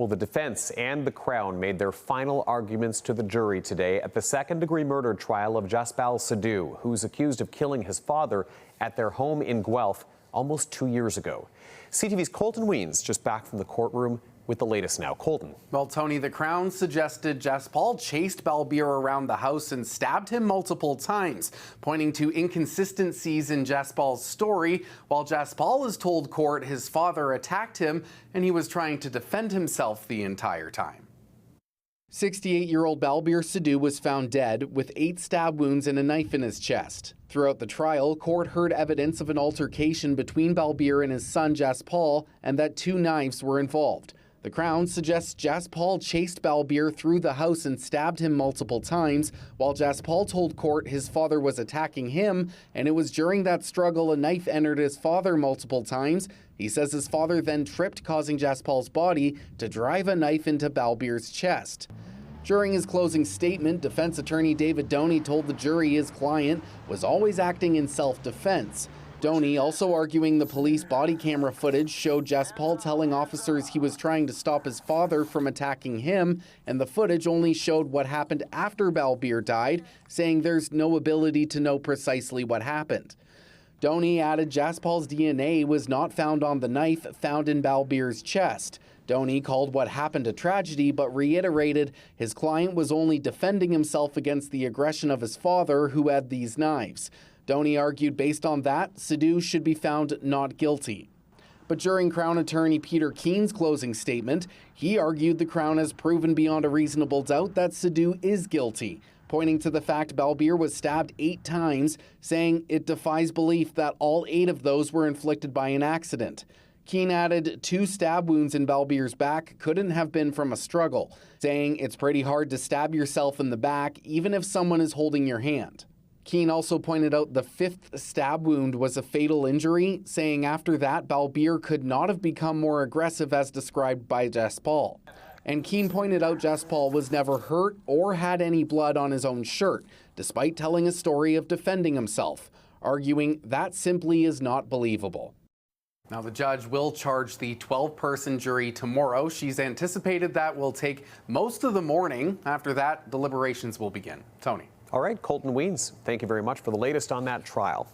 Well, the defense and the Crown made their final arguments to the jury today at the second-degree murder trial of Jaspal Sidhu, who's accused of killing his father at their home in Guelph almost 2 years ago. CTV's Colton Wiens just back from the courtroom with the latest now. Colton. Well, Tony, the Crown suggested Jaspal chased Balbir around the house and stabbed him multiple times, pointing to inconsistencies in Jaspal's story, while Jaspal has told court his father attacked him and he was trying to defend himself the entire time. 68-year-old Balbir Sidhu was found dead with 8 stab wounds and a knife in his chest. Throughout the trial, court heard evidence of an altercation between Balbir and his son Jaspal and that 2 knives were involved. The Crown suggests Jaspal chased Balbir through the house and stabbed him multiple times, while Jaspal told court his father was attacking him, and it was during that struggle a knife entered his father multiple times. He says his father then tripped, causing Jaspal's body to drive a knife into Balbir's chest. During his closing statement, defense attorney David Doney told the jury his client was always acting in self-defense. Doney also arguing the police body camera footage showed Jaspal telling officers he was trying to stop his father from attacking him, and the footage only showed what happened after Balbir died, saying there's no ability to know precisely what happened. Doney added Jaspal's DNA was not found on the knife found in Balbir's chest. Doney called what happened a tragedy, but reiterated his client was only defending himself against the aggression of his father, who had these knives. Doney argued based on that, Sidhu should be found not guilty. But during Crown attorney Peter Keen's closing statement, he argued the Crown has proven beyond a reasonable doubt that Sidhu is guilty, pointing to the fact Balbir was stabbed 8 times, saying it defies belief that all 8 of those were inflicted by an accident. Keen added 2 stab wounds in Balbir's back couldn't have been from a struggle, saying it's pretty hard to stab yourself in the back even if someone is holding your hand. Keen also pointed out the 5th stab wound was a fatal injury, saying after that Balbir could not have become more aggressive as described by Jaspal. And Keen pointed out Jaspal was never hurt or had any blood on his own shirt, despite telling a story of defending himself, arguing that simply is not believable. Now, the judge will charge the 12-person jury tomorrow. She's anticipated that will take most of the morning. After that, deliberations will begin. Tony. All right, Colton Wiens, thank you very much for the latest on that trial.